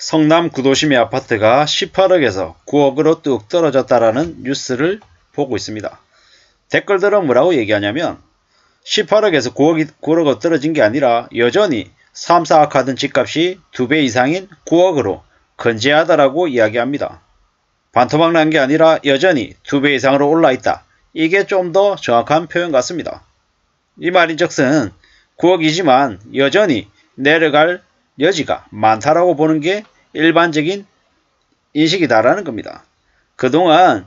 성남 구도심의 아파트가 18억에서 9억으로 뚝 떨어졌다라는 뉴스를 보고 있습니다. 댓글들은 뭐라고 얘기하냐면 18억에서 9억으로 떨어진 게 아니라 여전히 3, 4억 하던 집값이 2배 이상인 9억으로 건재하다라고 이야기합니다. 반토막 난 게 아니라 여전히 2배 이상으로 올라있다. 이게 좀 더 정확한 표현 같습니다. 이 말인즉슨 9억이지만 여전히 내려갈 여지가 많다라고 보는 게 일반적인 인식이다라는 겁니다. 그동안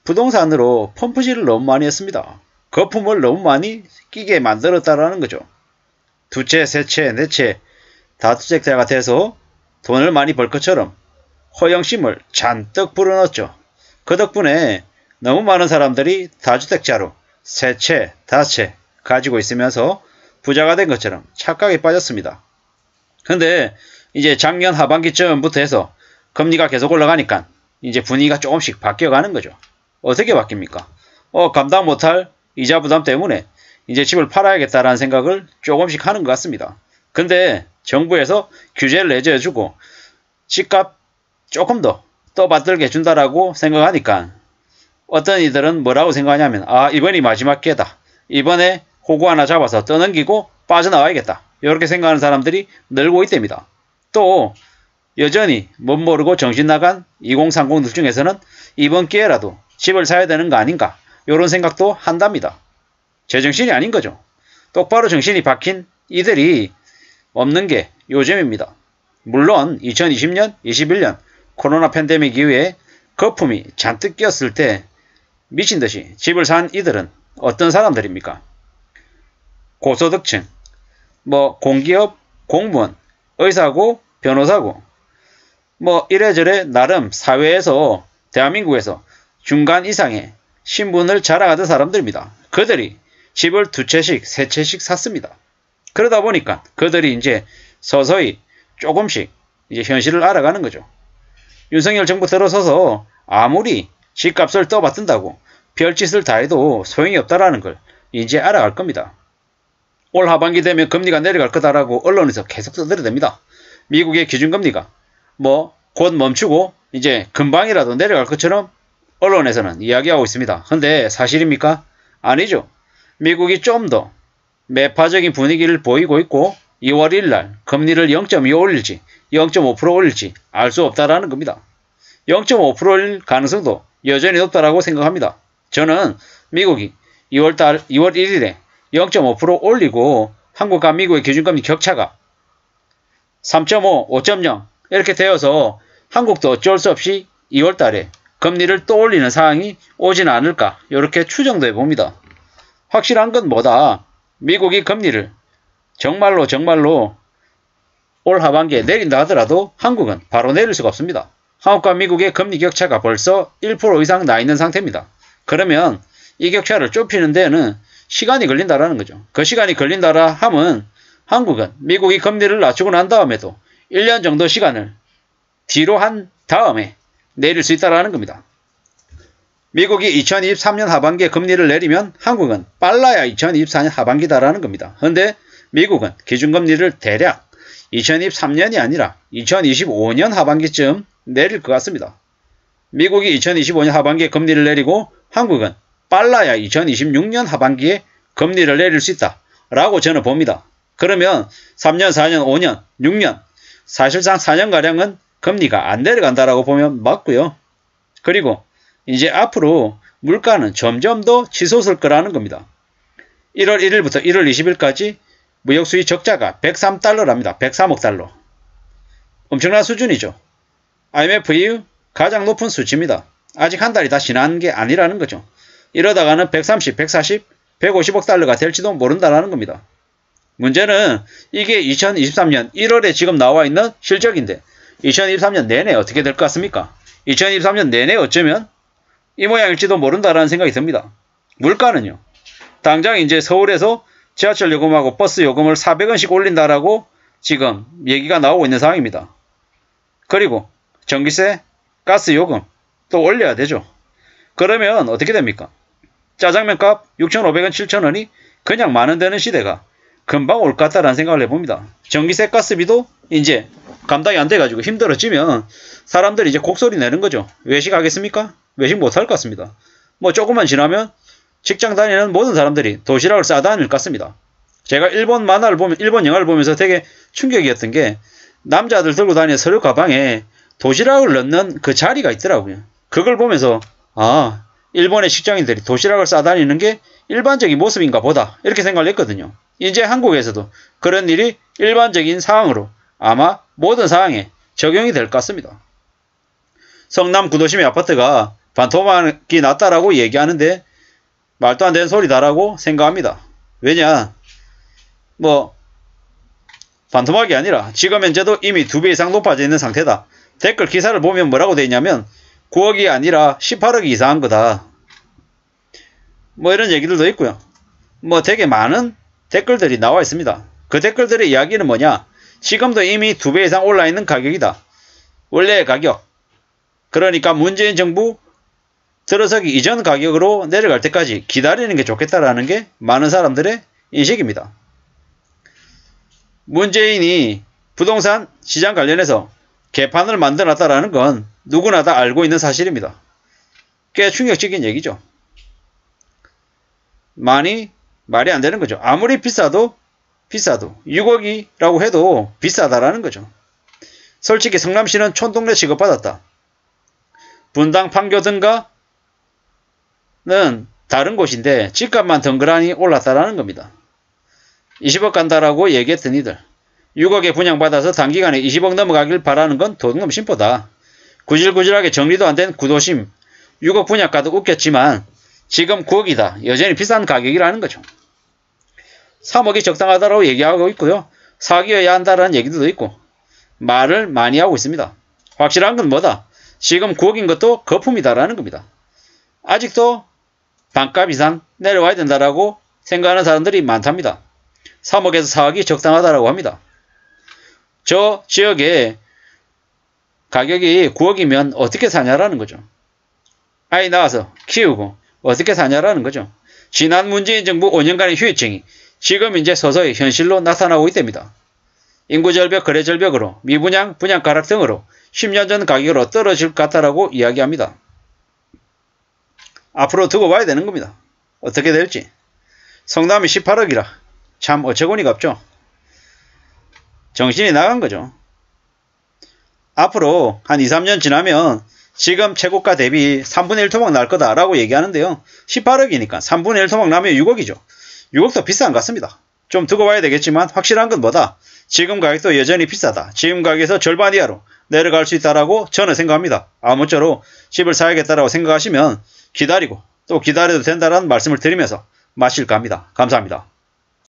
부동산으로 펌프질을 너무 많이 했습니다. 거품을 너무 많이 끼게 만들었다라는 거죠. 두 채, 세 채, 네 채 다주택자가 돼서 돈을 많이 벌 것처럼 허영심을 잔뜩 불어넣었죠. 그 덕분에 너무 많은 사람들이 다주택자로 세 채, 다섯 채 가지고 있으면서 부자가 된 것처럼 착각에 빠졌습니다. 근데 이제 작년 하반기쯤부터 해서 금리가 계속 올라가니까 이제 분위기가 조금씩 바뀌어가는 거죠. 어떻게 바뀝니까? 감당 못할 이자 부담 때문에 이제 집을 팔아야겠다라는 생각을 조금씩 하는 것 같습니다. 근데 정부에서 규제를 내줘주고 집값 조금 더 떠받들게 준다라고 생각하니까 어떤 이들은 뭐라고 생각하냐면 이번이 마지막 기회다. 이번에 호구 하나 잡아서 떠넘기고 빠져나와야겠다. 이렇게 생각하는 사람들이 늘고 있답니다. 또 여전히 멋모르고 정신나간 2030들 중에서는 이번 기회라도 집을 사야 되는 거 아닌가 이런 생각도 한답니다. 제정신이 아닌 거죠. 똑바로 정신이 박힌 이들이 없는 게 요즘입니다. 물론 2020년, 21년 코로나 팬데믹 이후에 거품이 잔뜩 끼었을 때 미친듯이 집을 산 이들은 어떤 사람들입니까? 고소득층, 공기업, 공무원, 의사고, 변호사고, 이래저래 나름 사회에서 대한민국에서 중간 이상의 신분을 자랑하던 사람들입니다. 그들이 집을 두 채씩, 세 채씩 샀습니다. 그러다 보니까 그들이 이제 서서히 조금씩 이제 현실을 알아가는 거죠. 윤석열 정부 들어서서 아무리 집값을 떠받든다고 별짓을 다 해도 소용이 없다라는 걸 이제 알아갈 겁니다. 올 하반기 되면 금리가 내려갈 거다라고 언론에서 계속 떠들어댑니다. 미국의 기준금리가 곧 멈추고 이제 금방이라도 내려갈 것처럼 언론에서는 이야기하고 있습니다. 근데 사실입니까? 아니죠. 미국이 좀 더 매파적인 분위기를 보이고 있고 2월 1일 날 금리를 0.25 올릴지 0.5% 올릴지 알 수 없다라는 겁니다. 0.5% 올릴 가능성도 여전히 높다라고 생각합니다. 저는 미국이 2월 1일에 0.5% 올리고 한국과 미국의 기준금리 격차가 3.5, 5.0 이렇게 되어서 한국도 어쩔 수 없이 2월 달에 금리를 또 올리는 상황이 오지는 않을까 이렇게 추정도 해봅니다. 확실한 건 뭐다? 미국이 금리를 정말로 올 하반기에 내린다 하더라도 한국은 바로 내릴 수가 없습니다. 한국과 미국의 금리 격차가 벌써 1% 이상 나 있는 상태입니다. 그러면 이 격차를 좁히는 데는 시간이 걸린다라는 거죠. 그 시간이 걸린다라 하면 한국은 미국이 금리를 낮추고 난 다음에도 1년 정도 시간을 뒤로 한 다음에 내릴 수 있다라는 겁니다. 미국이 2023년 하반기에 금리를 내리면 한국은 빨라야 2024년 하반기다라는 겁니다. 그런데 미국은 기준금리를 대략 2023년이 아니라 2025년 하반기쯤 내릴 것 같습니다. 미국이 2025년 하반기에 금리를 내리고 한국은 빨라야 2026년 하반기에 금리를 내릴 수 있다라고 저는 봅니다. 그러면 3년, 4년, 5년, 6년 사실상 4년가량은 금리가 안 내려간다라고 보면 맞고요. 그리고 이제 앞으로 물가는 점점 더 치솟을 거라는 겁니다. 1월 1일부터 1월 20일까지 무역수지 적자가 103달러랍니다. 103억 달러. 엄청난 수준이죠. IMF 이후 가장 높은 수치입니다. 아직 한 달이 다 지난 게 아니라는 거죠. 이러다가는 130, 140, 150억 달러가 될지도 모른다는 겁니다. 문제는 이게 2023년 1월에 지금 나와 있는 실적인데 2023년 내내 어떻게 될 것 같습니까? 2023년 내내 어쩌면 이 모양일지도 모른다라는 생각이 듭니다. 물가는요. 당장 이제 서울에서 지하철 요금하고 버스 요금을 400원씩 올린다라고 지금 얘기가 나오고 있는 상황입니다. 그리고 전기세, 가스 요금 또 올려야 되죠. 그러면 어떻게 됩니까? 짜장면값 6,500원, 7,000원이 그냥 만원 되는 시대가 금방 올 것 같다라는 생각을 해봅니다. 전기세, 가스비도 이제 감당이 안 돼가지고 힘들어지면 사람들이 이제 곡소리 내는 거죠. 외식하겠습니까? 외식 못할 것 같습니다. 뭐 조금만 지나면 직장 다니는 모든 사람들이 도시락을 싸다닐 것 같습니다. 제가 일본 영화를 보면서 되게 충격이었던 게 남자들 들고 다니는 서류 가방에 도시락을 넣는 그 자리가 있더라고요. 그걸 보면서 아, 일본의 직장인들이 도시락을 싸다니는 게 일반적인 모습인가 보다 이렇게 생각을 했거든요. 이제 한국에서도 그런 일이 일반적인 상황으로 아마 모든 상황에 적용이 될 것 같습니다. 성남 구도심의 아파트가 반토막이 났다라고 얘기하는데 말도 안 되는 소리다라고 생각합니다. 왜냐? 뭐 반토막이 아니라 지금 현재도 이미 2배 이상 높아져 있는 상태다. 댓글 기사를 보면 뭐라고 되어 있냐면 9억이 아니라 18억이 이상한 거다. 뭐 이런 얘기들도 있고요. 뭐 되게 많은 댓글들이 나와 있습니다. 그 댓글들의 이야기는 뭐냐? 지금도 이미 2배 이상 올라 있는 가격이다. 원래의 가격. 그러니까 문재인 정부 들어서기 이전 가격으로 내려갈 때까지 기다리는 게 좋겠다라는 게 많은 사람들의 인식입니다. 문재인이 부동산 시장 관련해서 개판을 만들어놨다라는 건 누구나 다 알고 있는 사실입니다. 꽤 충격적인 얘기죠. 말이 안 되는 거죠. 아무리 비싸도 6억이라고 해도 비싸다라는 거죠. 솔직히 성남시는 촌동네 취급받았다. 분당 판교 등가는 다른 곳인데 집값만 덩그러니 올랐다라는 겁니다. 20억 간다라고 얘기했던 이들 6억에 분양받아서 단기간에 20억 넘어가길 바라는 건 도둑놈 심보다. 구질구질하게 정리도 안 된 구도심 6억 분양가도 웃겼지만 지금 9억이다. 여전히 비싼 가격이라는 거죠. 3억이 적당하다라고 얘기하고 있고요. 4억이어야 한다라는 얘기도 있고 말을 많이 하고 있습니다. 확실한 건 뭐다? 지금 9억인 것도 거품이다라는 겁니다. 아직도 반값 이상 내려와야 된다라고 생각하는 사람들이 많답니다. 3억에서 4억이 적당하다라고 합니다. 저 지역에 가격이 9억이면 어떻게 사냐라는 거죠. 아이 낳아서 키우고 어떻게 사냐라는 거죠. 지난 문재인 정부 5년간의 휴유증이 지금 이제 서서히 현실로 나타나고 있답니다. 인구절벽, 거래절벽으로 미분양, 분양가 하락 등으로 10년 전 가격으로 떨어질 것 같다라고 이야기합니다. 앞으로 두고 봐야 되는 겁니다. 어떻게 될지. 성남이 18억이라 참 어처구니가 없죠. 정신이 나간 거죠. 앞으로 한 2, 3년 지나면 지금 최고가 대비 3분의 1 토막 날 거다라고 얘기하는데요. 18억이니까 3분의 1 토막 나면 6억이죠. 6억도 비싼 것 같습니다. 좀 두고 봐야 되겠지만 확실한 건 뭐다? 지금 가격도 여전히 비싸다. 지금 가격에서 절반 이하로 내려갈 수 있다라고 저는 생각합니다. 아무쪼록 집을 사야겠다라고 생각하시면 기다리고 또 기다려도 된다는 말씀을 드리면서 마실까 합니다. 감사합니다.